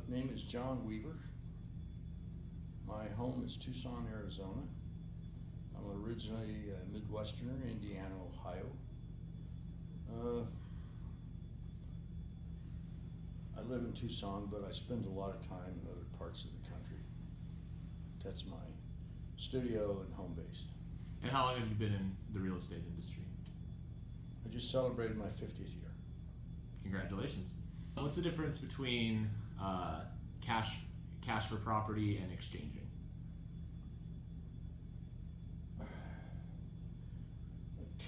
Name is John Weaver. My home is Tucson, Arizona. I'm originally a Midwesterner, Indiana, Ohio. I live in Tucson, but I spend a lot of time in other parts of the country. That's my studio and home base. And how long have you been in the real estate industry? I just celebrated my 50th year. Congratulations. What's the difference between cash for property and exchanging?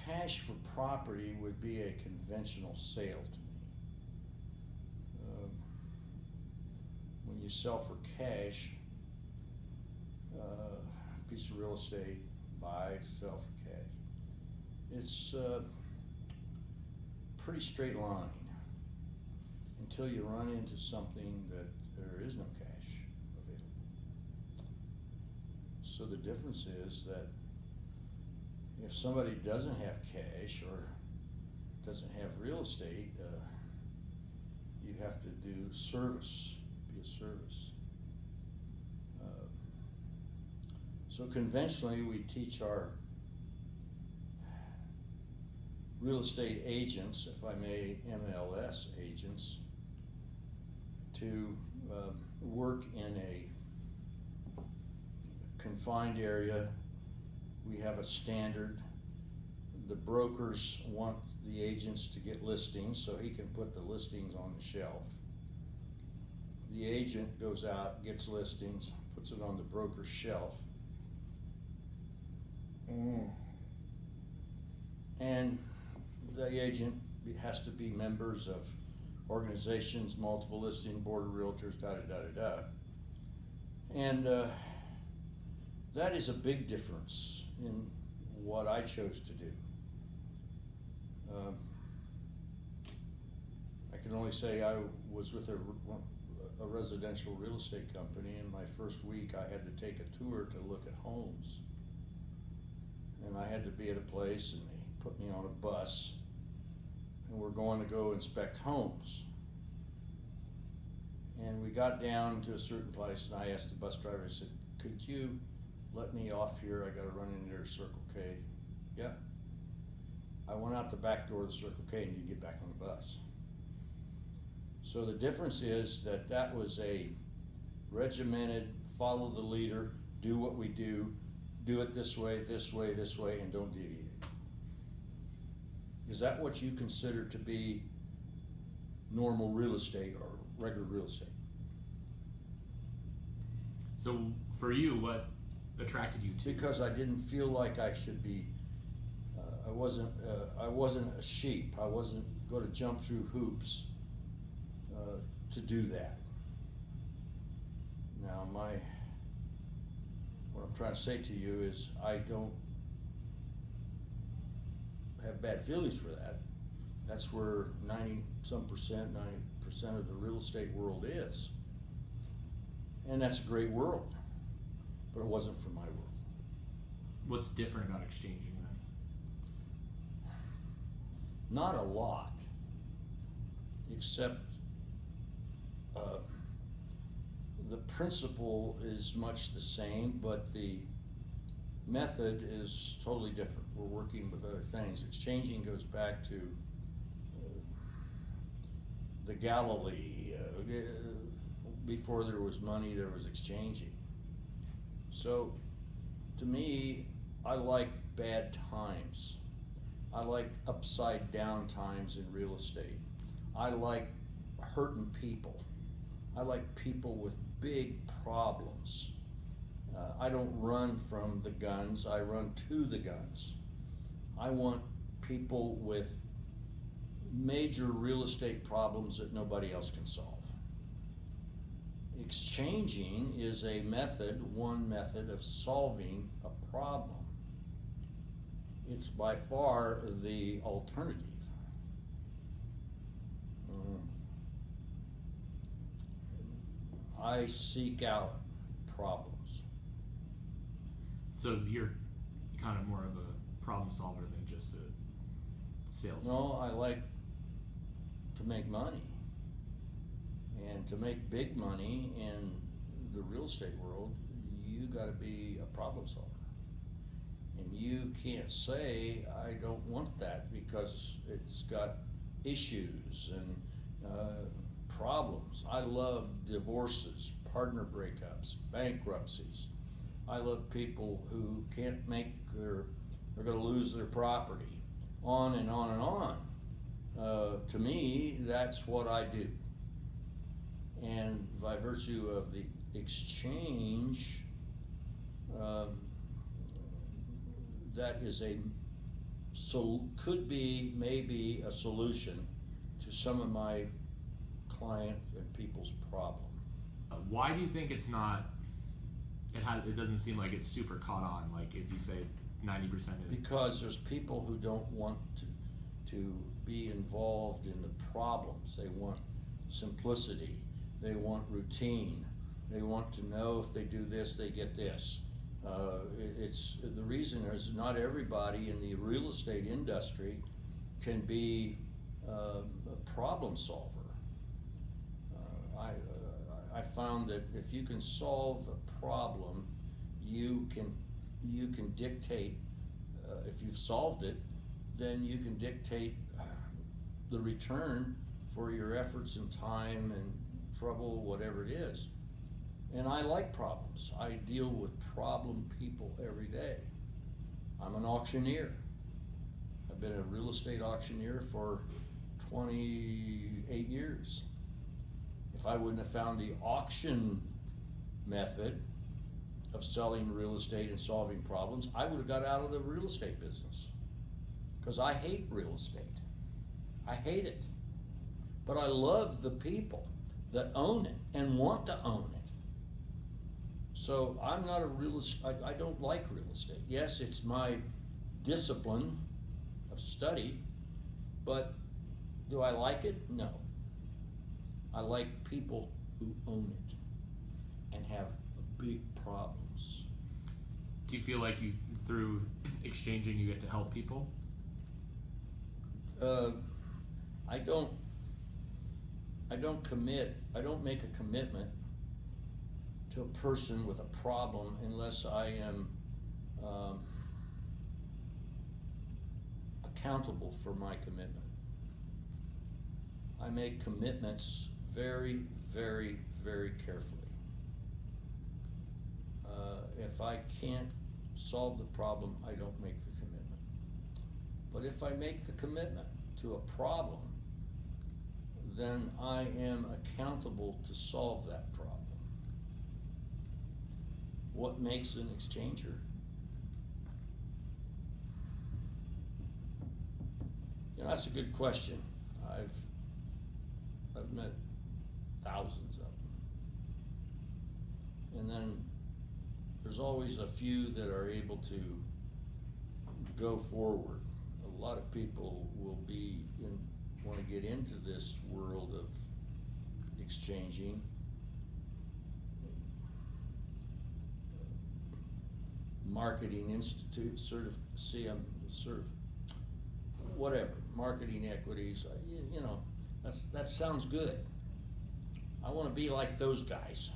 Cash for property would be a conventional sale to me. When you sell for cash, a piece of real estate, buy, sell for cash, it's a pretty straight line until you run into something that there is no cash available. So the difference is that if somebody doesn't have cash or doesn't have real estate, you have to do service, be a service. So conventionally, we teach our real estate agents, if I may, MLS agents, to work in a confined area. We have a standard. The brokers want the agents to get listings so he can put the listings on the shelf. The agent goes out, gets listings, puts it on the broker's shelf. And the agent has to be members of organizations, multiple listing, board of realtors, da-da-da-da-da. And that is a big difference in what I chose to do. I can only say I was with a residential real estate company, and my first week I had to take a tour to look at homes. And I had to be at a place, and they put me on a bus, and we're going to go inspect homes. And we got down to a certain place, and I asked the bus driver, I said, could you let me off here? I gotta run in there to Circle K. Yeah. I went out the back door of the Circle K and didn't get back on the bus. So the difference is that that was a regimented, follow the leader, do what we do it this way, this way, this way, and don't deviate. Is that what you consider to be normal real estate or regular real estate? So for you, what attracted you to? Because I didn't feel like I should be. I wasn't a sheep. I wasn't going to jump through hoops to do that. Now, what I'm trying to say to you is I don't have bad feelings for that. That's where 90% of the real estate world is. And that's a great world, but it wasn't for my world. What's different about exchanging then? Not a lot, except the principle is much the same, but the method is totally different. We're working with other things. Exchanging goes back to the Galilee. Before there was money, there was exchanging. So, to me, I like bad times. I like upside down times in real estate. I like hurting people. I like people with big problems. I don't run from the guns, I run to the guns. I want people with major real estate problems that nobody else can solve. Exchanging is a method, one method of solving a problem. It's by far the alternative. I seek out problems. So you're kind of more of a problem solver than just a salesman? No, I like to make money. And to make big money in the real estate world, you gotta be a problem solver. And you can't say, I don't want that, because it's got issues and problems. I love divorces, partner breakups, bankruptcies. I love people who can't make they're gonna lose their property, on and on and on. To me, that's what I do. And by virtue of the exchange, that is could be maybe a solution to some of my client and people's problem. Why do you think it's not? It doesn't seem like it's super caught on. Like if you say 90% is Because there's people who don't want to be involved in the problems. They want simplicity. They want routine. They want to know if they do this, they get this. It's the reason is not everybody in the real estate industry can be a problem solver. I found that if you can solve a problem, you can dictate. If you've solved it, then you can dictate the return for your efforts and time and trouble, whatever it is. And I like problems. I deal with problem people every day. I'm an auctioneer. I've been a real estate auctioneer for 28 years. If I wouldn't have found the auction method of selling real estate and solving problems, I would have got out of the real estate business. Because I hate real estate. I hate it. But I love the people that own it and want to own it. So I'm not I don't like real estate. Yes, it's my discipline of study, but do I like it? No. I like people who own it and have big problems. Do you feel like through exchanging, you get to help people? I don't make a commitment to a person with a problem unless I am accountable for my commitment. I make commitments very, very, very carefully. If I can't solve the problem, I don't make the commitment. But if I make the commitment to a problem, then I am accountable to solve that problem. What makes an exchanger? You know, that's a good question. I've met thousands of them. And then there's always a few that are able to go forward. A lot of people will want to get into this world of exchanging. Marketing Institute, whatever, marketing equities, you know, that sounds good. I want to be like those guys.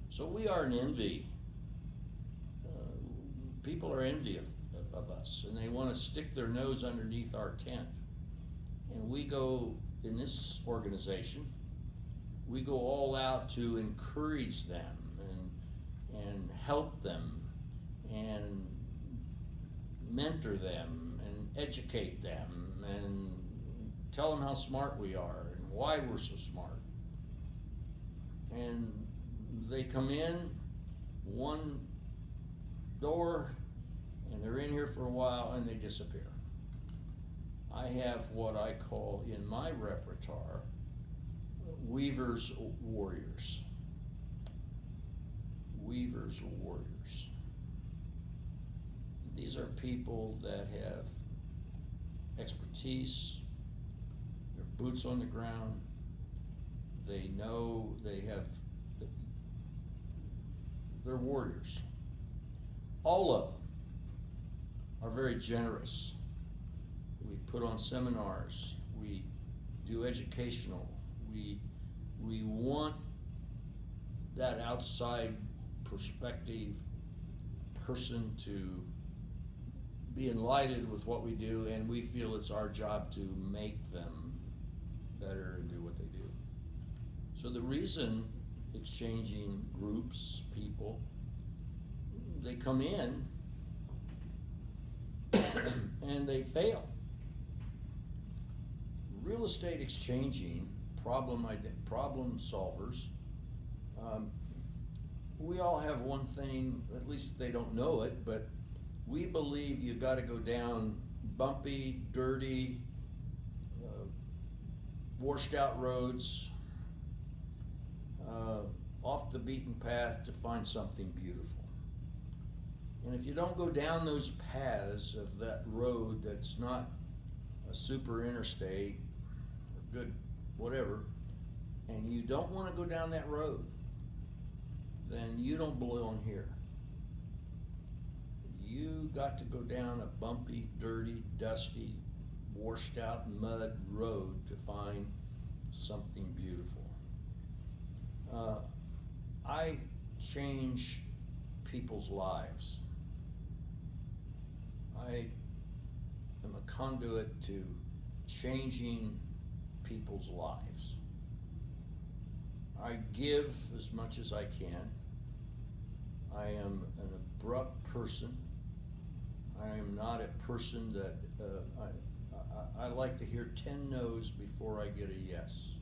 So we are an envy. People are envy of us, and they want to stick their nose underneath our tent. And we go, in this organization, we go all out to encourage them and help them and mentor them and educate them and tell them how smart we are and why we're so smart. And they come in one door and they're in here for a while and they disappear. I have what I call in my repertoire Weaver's Warriors. Weaver's Warriors. These are people that have expertise, their boots on the ground, they know they're warriors. All of them are very generous. We put on seminars, we do educational, we outside perspective person to be enlightened with what we do, and we feel it's our job to make them better and do what they do. So the reason exchanging groups, people, they come in and they fail. Real estate exchanging, problem solvers, we all have one thing, at least they don't know it, but we believe you gotta go down bumpy, dirty, washed out roads, off the beaten path to find something beautiful. And if you don't go down those paths of that road that's not a super interstate or good whatever, and you don't wanna go down that road, then you don't belong here. You got to go down a bumpy, dirty, dusty, washed out mud road to find something beautiful. I change people's lives. I am a conduit to changing people's lives. I give as much as I can. I am an abrupt person. I am not a person that, I like to hear 10 no's before I get a yes.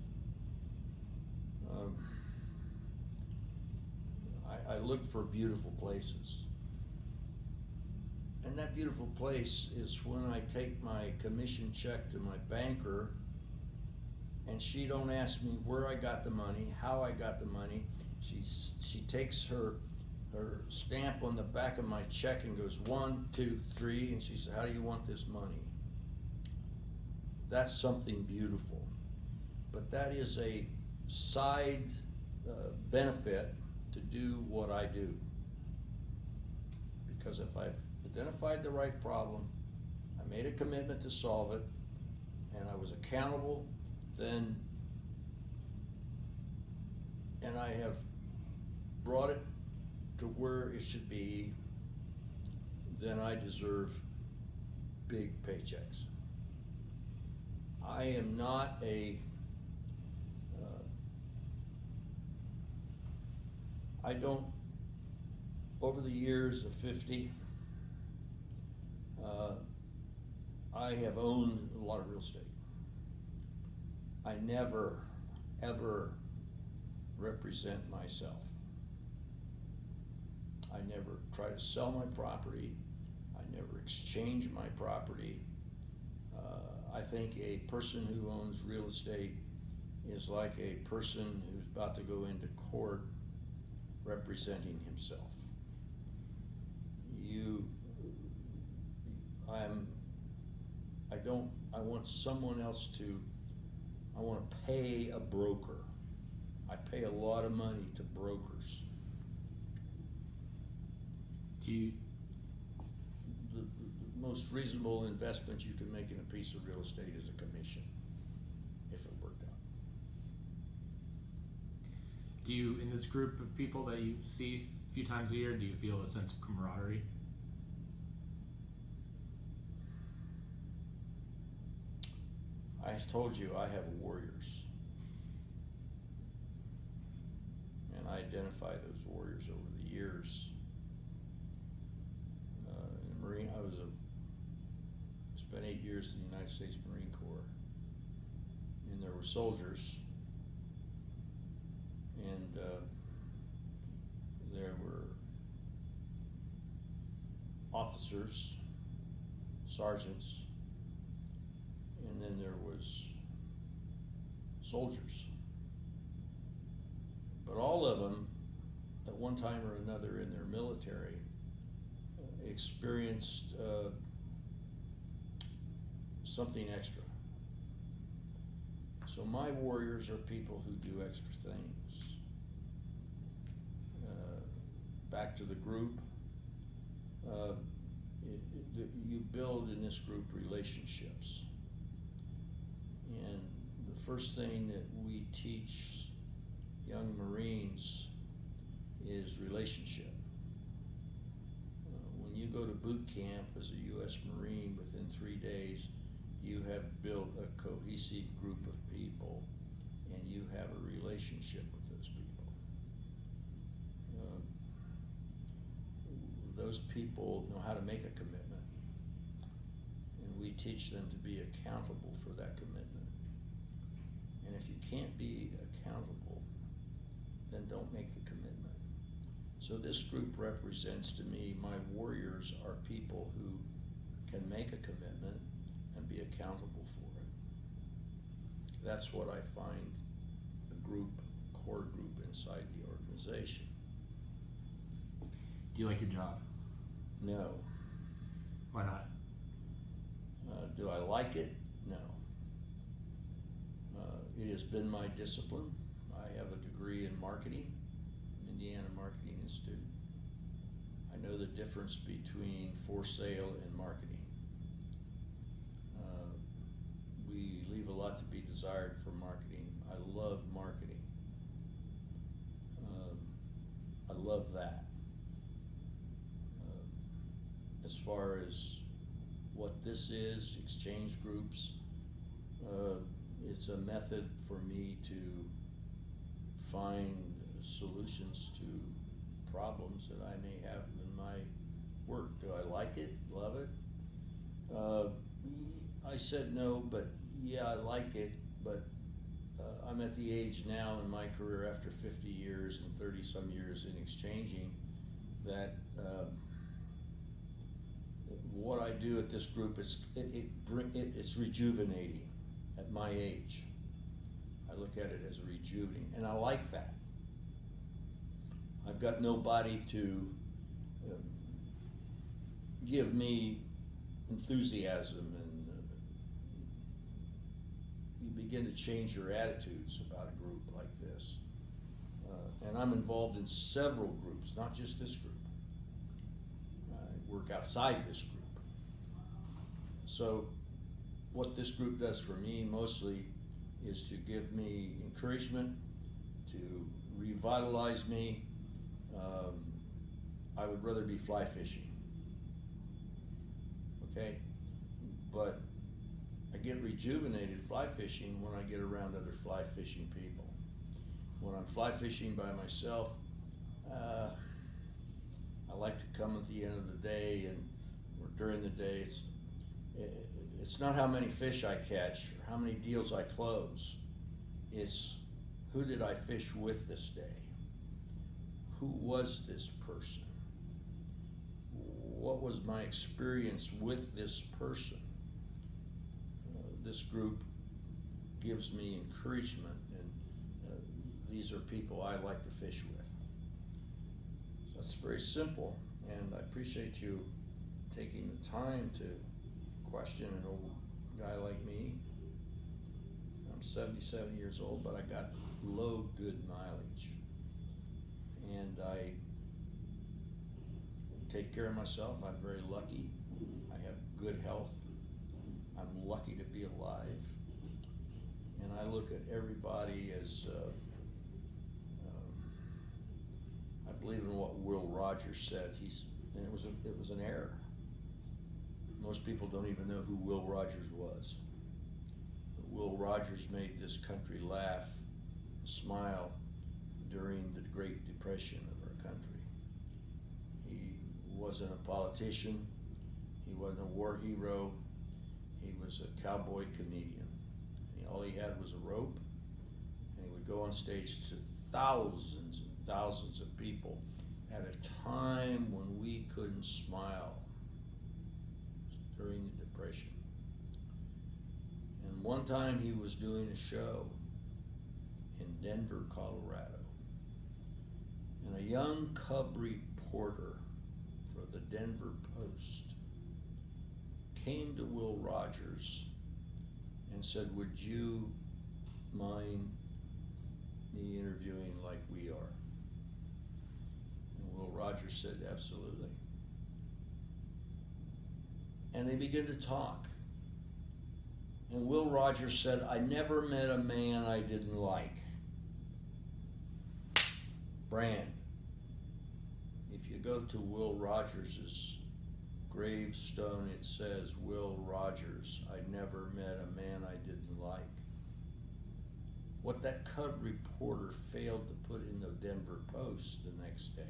I look for beautiful places. And that beautiful place is when I take my commission check to my banker and she don't ask me where I got the money, how I got the money. She takes her stamp on the back of my check and goes 1, 2, 3, and she says, how do you want this money? That's something beautiful. But that is a side benefit to do what I do. Because if I've identified the right problem, I made a commitment to solve it, and I was accountable, then, and I have brought it to where it should be, then I deserve big paychecks. I am not I don't, over the years of 50, I have owned a lot of real estate. I never, ever represent myself. I never try to sell my property. I never exchange my property. I think a person who owns real estate is like a person who's about to go into court representing himself. I want someone else to, I want to pay a broker. I pay a lot of money to brokers. The most reasonable investment you can make in a piece of real estate is a commission, if it worked out. Do you, in this group of people that you see a few times a year, do you feel a sense of camaraderie? I told you I have warriors. And I identify those warriors over the years. In the Marine, spent 8 years in the United States Marine Corps. And there were soldiers, and there were officers, sergeants, and then there was soldiers. But all of them, at one time or another in their military, experienced something extra. So my warriors are people who do extra things. Back to the group, you build in this group relationships. And the first thing that we teach young Marines relationship. When you go to boot camp as a U.S. Marine, within 3 days, you have built a cohesive group of people, and you have a relationship with those people. Those people know how to make a commitment, and we teach them to be accountable for that commitment. And if you can't be accountable, then don't make the commitment. So this group represents to me, my warriors are people who can make a commitment and be accountable for it. That's what I find a group, core group inside the organization. Do you like your job? No. Why not? Do I like it? No. It has been my discipline. I have a degree in marketing, Indiana Marketing Institute. I know the difference between for sale and marketing. We leave a lot to be desired for marketing. I love marketing. I love that. As far as what this is, exchange groups, it's a method for me to find solutions to problems that I may have in my work. Do I like it? Love it? I said no, but yeah, I like it, but I'm at the age now in my career after 50 years and 30 some years in exchanging that what I do at this group is it's rejuvenating at my age. I look at it as rejuvenating, and I like that. I've got nobody to give me enthusiasm, and you begin to change your attitudes about a group like this. And I'm involved in several groups, not just this group. I work outside this group. So what this group does for me mostly is to give me encouragement, to revitalize me. I would rather be fly fishing, okay? But I get rejuvenated fly fishing when I get around other fly fishing people. When I'm fly fishing by myself, I like to come at the end of the day or during the day. It's not how many fish I catch or how many deals I close. It's who did I fish with this day? Who was this person? What was my experience with this person? This group gives me encouragement, and these are people I like to fish with. So that's very simple, and I appreciate you taking the time to question an old guy like me. I'm 77 years old, but I got low good mileage, and I take care of myself. I'm very lucky. I have good health. I'm lucky to be alive, and I look at everybody as I believe in what Will Rogers said. And it was an error. Most people don't even know who Will Rogers was. But Will Rogers made this country laugh, smile during the Great Depression of our country. He wasn't a politician. He wasn't a war hero. He was a cowboy comedian. All he had was a rope, and he would go on stage to thousands and thousands of people at a time when we couldn't smile during the Depression. And one time he was doing a show in Denver, Colorado, and a young cub reporter for the Denver Post came to Will Rogers and said, "Would you mind me interviewing like we are?" And Will Rogers said, "Absolutely." And they began to talk. And Will Rogers said, "I never met a man I didn't like." Brand. go to Will Rogers's gravestone, it says, Will Rogers, I never met a man I didn't like. What that Cub reporter failed to put in the Denver Post the next day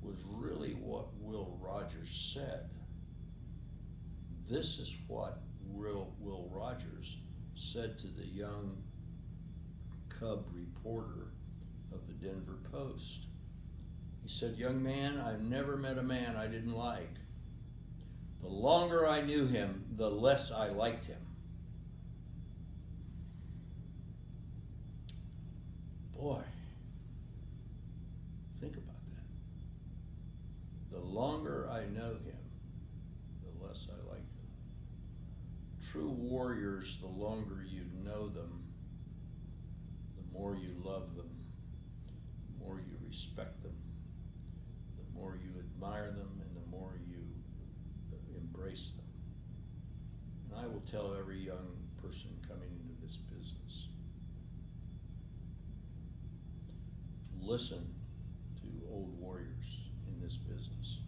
was really what Will Rogers said. This is what Will Rogers said to the young Cub reporter of the Denver Post. He said, young man, I've never met a man I didn't like. The longer I knew him, the less I liked him. Boy, think about that. The longer I know him, the less I like him. True warriors, the longer you know them, the more you love them, the more you respect them, the more you admire them, and the more you embrace them. And I will tell every young person coming into this business, listen to old warriors in this business.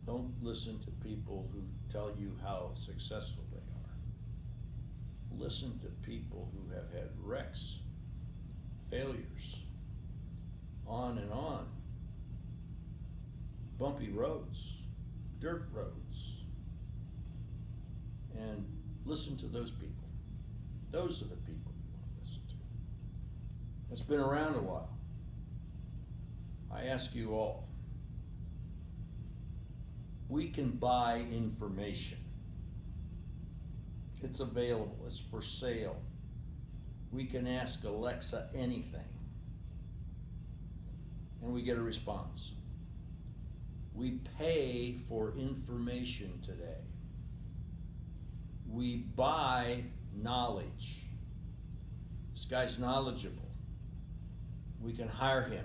Don't listen to people who tell you how successful they are. Listen to people who have had wrecks, failures, on and on, bumpy roads, dirt roads, and listen to those people. Those are the people you want to listen to. It's been around a while. I ask you all, we can buy information. It's available, it's for sale. We can ask Alexa anything, and we get a response. We pay for information today. We buy knowledge. This guy's knowledgeable. We can hire him,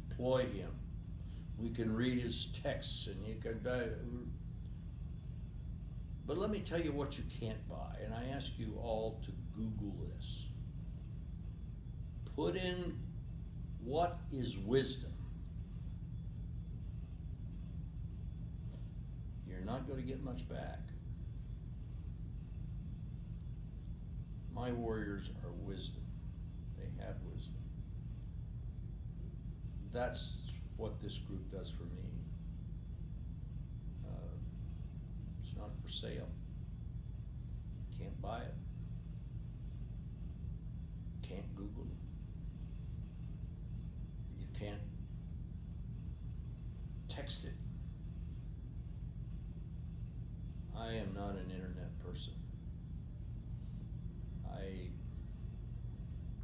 employ him. We can read his texts, and you can but let me tell you what you can't buy, and I ask you all to Google this. Put in, what is wisdom? You're not going to get much back. My warriors are wisdom. They have wisdom. That's what this group does for me. It's not for sale. Can't buy it. Can't Google it. You can't text it. I am not an internet person.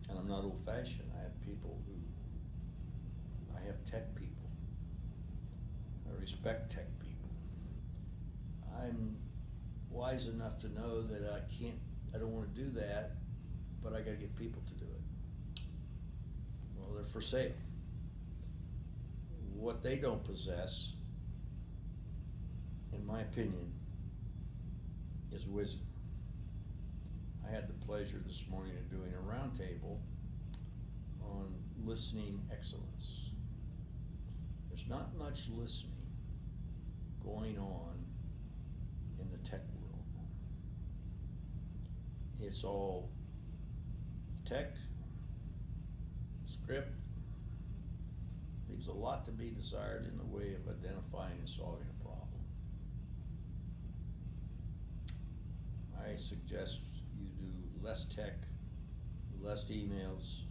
And I'm not old-fashioned. I have people who, I have tech people. I respect tech people. I'm wise enough to know that I don't want to do that, but I gotta get people to do it. Well, they're for sale. What they don't possess, in my opinion, is wisdom. I had the pleasure this morning of doing a roundtable on listening excellence. There's not much listening going on in the tech world. It's all tech, script, leaves a lot to be desired in the way of identifying and solving a problem. I suggest you do less tech, less emails,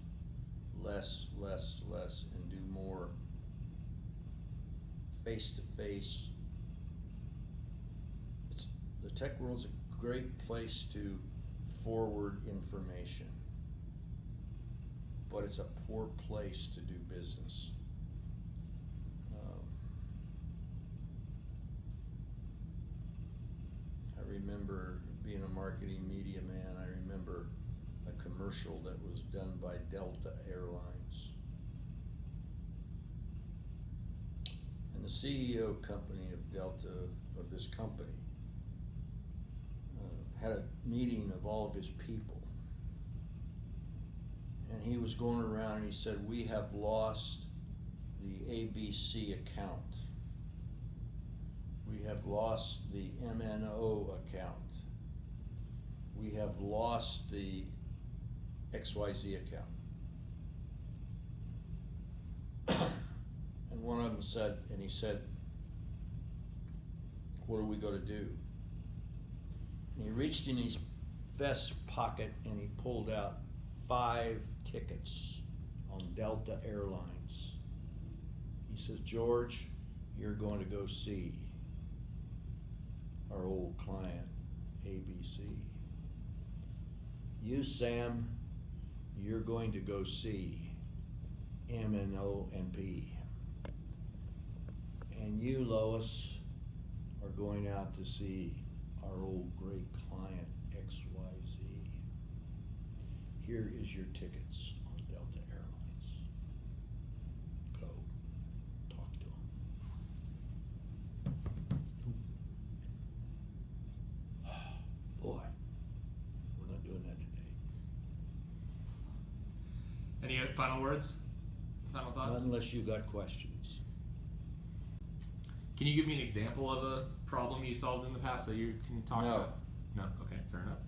less, and do more face-to-face. The tech world's a great place to forward information, but it's a poor place to do business. I remember being a marketing media man. I remember a commercial that was done by Delta Airlines. And the CEO company of Delta, of this company, had a meeting of all of his people. and he was going around and he said, we have lost the ABC account. We have lost the MNO account. We have lost the XYZ account. And one of them said, and he said, what are we gonna do? And he reached in his vest pocket and he pulled out 5 tickets on Delta Airlines. He says, George, you're going to go see our old client, ABC. You, Sam, you're going to go see MNONP. And you, Lois, are going out to see our old great client, XYZ. Here is your tickets on Delta Airlines. Go, talk to them. Boy, we're not doing that today. Any final words? Final thoughts? Not unless you got questions. Can you give me an example of a problem you solved in the past that you can talk No. about? No? Okay, fair enough.